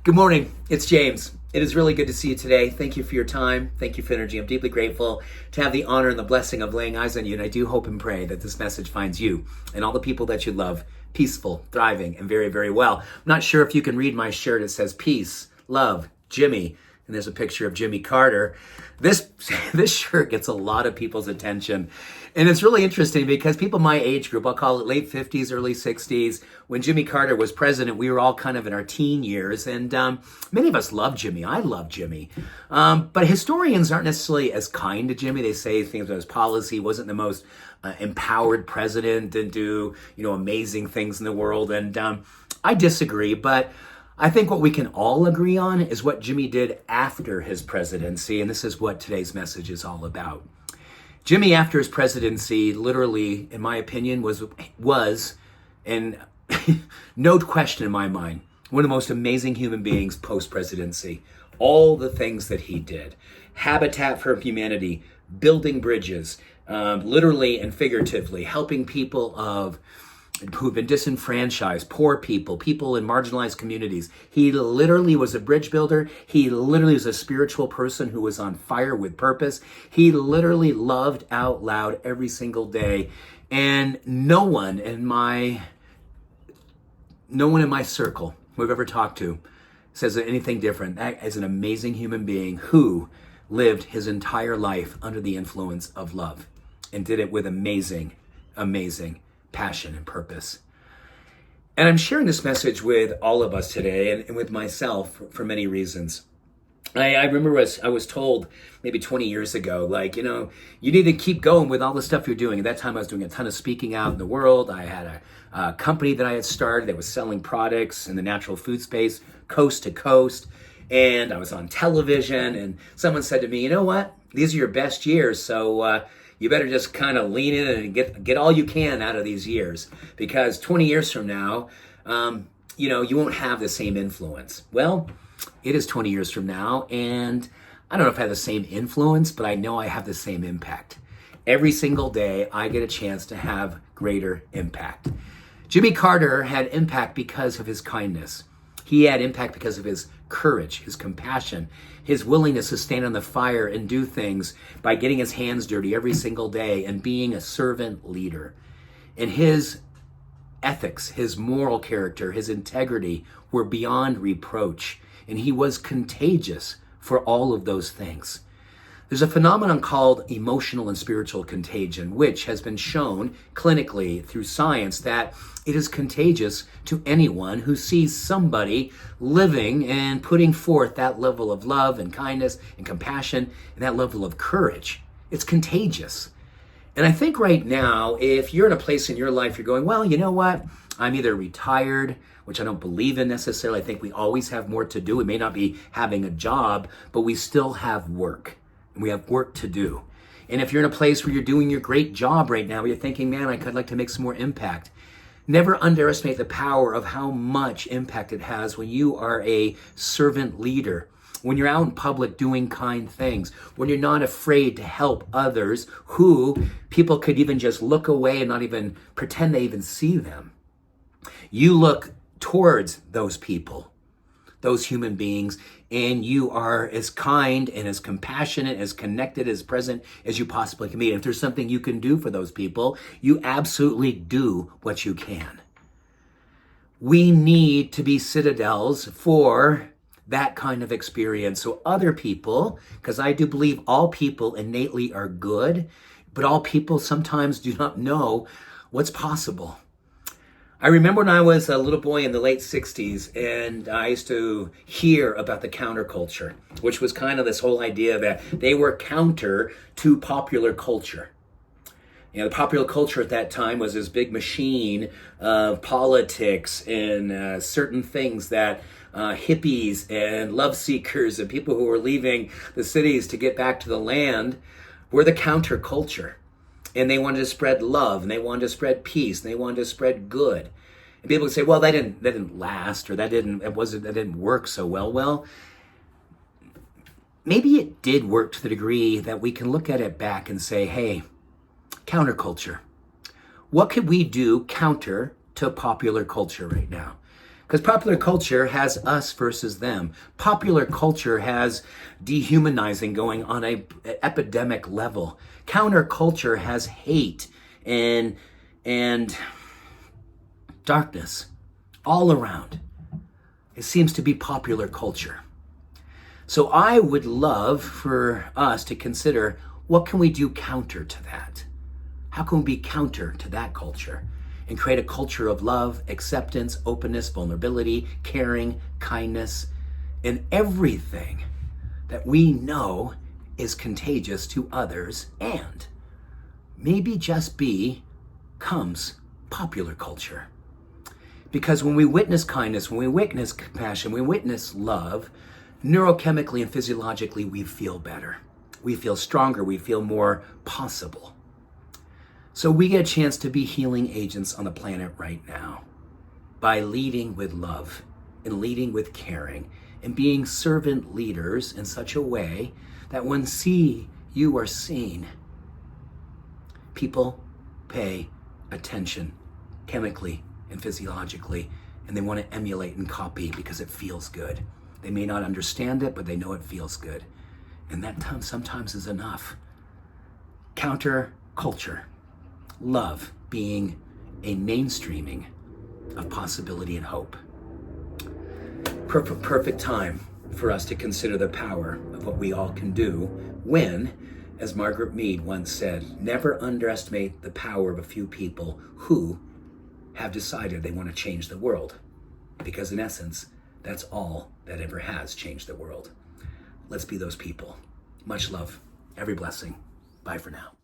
Good morning. It's James. It is really good to see you today. Thank you for your time. Thank you for energy. I'm deeply grateful to have the honor and the blessing of laying eyes on you. And I do hope and pray that this message finds you and all the people that you love peaceful, thriving, and very, very well. I'm not sure if you can read my shirt. It says peace, love, Jimmy. And there's a picture of Jimmy Carter. This shirt gets a lot of people's attention. And it's really interesting because people my age group, I'll call it late 50s, early 60s, when Jimmy Carter was president, we were all kind of in our teen years. And many of us love Jimmy. I love Jimmy. But historians aren't necessarily as kind to Jimmy. They say things about his policy, wasn't the most empowered president, and do, amazing things in the world. And I disagree, but I think what we can all agree on is what Jimmy did after his presidency, and this is what today's message is all about. Jimmy, after his presidency, literally, in my opinion, was, and no question in my mind, one of the most amazing human beings post-presidency. All the things that he did. Habitat for Humanity, building bridges, literally and figuratively, helping people who've been disenfranchised, poor people, people in marginalized communities. He literally was a bridge builder. He literally was a spiritual person who was on fire with purpose. He literally loved out loud every single day. And no one in my circle who I've ever talked to says anything different. That is an amazing human being who lived his entire life under the influence of love and did it with amazing, amazing passion and purpose. And I'm sharing this message with all of us today and with myself for many reasons. I remember I was told maybe 20 years ago, you need to keep going with all the stuff you're doing. At that time, I was doing a ton of speaking out in the world. I had a company that I had started that was selling products in the natural food space, coast to coast. And I was on television, and someone said to me, you know what? These are your best years, so you better just kind of lean in and get all you can out of these years, because 20 years from now, you won't have the same influence. Well, it is 20 years from now, and I don't know if I have the same influence, but I know I have the same impact. Every single day, I get a chance to have greater impact. Jimmy Carter had impact because of his kindness. He had impact because of his courage, his compassion, his willingness to stand on the fire and do things by getting his hands dirty every single day and being a servant leader. And his ethics, his moral character, his integrity were beyond reproach. And he was contagious for all of those things. There's a phenomenon called emotional and spiritual contagion, which has been shown clinically through science that it is contagious to anyone who sees somebody living and putting forth that level of love and kindness and compassion and that level of courage. It's contagious. And I think right now, if you're in a place in your life, you're going, well, you know what? I'm either retired, which I don't believe in necessarily. I think we always have more to do. We may not be having a job, but we still have work. We have work to do. And if you're in a place where you're doing your great job right now, where you're thinking, man, I could like to make some more impact. Never underestimate the power of how much impact it has when you are a servant leader, when you're out in public doing kind things, when you're not afraid to help others who people could even just look away and not even pretend they even see them. You look towards those people, those human beings, and you are as kind and as compassionate, as connected, as present as you possibly can be. And if there's something you can do for those people, you absolutely do what you can. We need to be citadels for that kind of experience. So other people, because I do believe all people innately are good, but all people sometimes do not know what's possible. I remember when I was a little boy in the late 60s, and I used to hear about the counterculture, which was kind of this whole idea that they were counter to popular culture. The popular culture at that time was this big machine of politics and certain things that hippies and love seekers and people who were leaving the cities to get back to the land were the counterculture. And they wanted to spread love, and they wanted to spread peace, and they wanted to spread good. And people would say, well, that didn't last, or that didn't work so well. Well, maybe it did work to the degree that we can look at it back and say, hey, counterculture. What could we do counter to popular culture right now? Because popular culture has us versus them. Popular culture has dehumanizing going on a epidemic level. Counterculture has hate and darkness all around. It seems to be popular culture. So I would love for us to consider, what can we do counter to that? How can we be counter to that culture and create a culture of love, acceptance, openness, vulnerability, caring, kindness, and everything that we know is contagious to others, and maybe just becomes popular culture. Because when we witness kindness, when we witness compassion, when we witness love, neurochemically and physiologically, we feel better. We feel stronger. We feel more possible. So we get a chance to be healing agents on the planet right now by leading with love and leading with caring and being servant leaders in such a way that when you are seen, people pay attention chemically and physiologically, and they want to emulate and copy because it feels good. They may not understand it, but they know it feels good. And that sometimes is enough. Counter culture. Love being a mainstreaming of possibility and hope. Perfect time for us to consider the power of what we all can do when, as Margaret Mead once said, never underestimate the power of a few people who have decided they want to change the world. Because in essence, that's all that ever has changed the world. Let's be those people. Much love. Every blessing. Bye for now.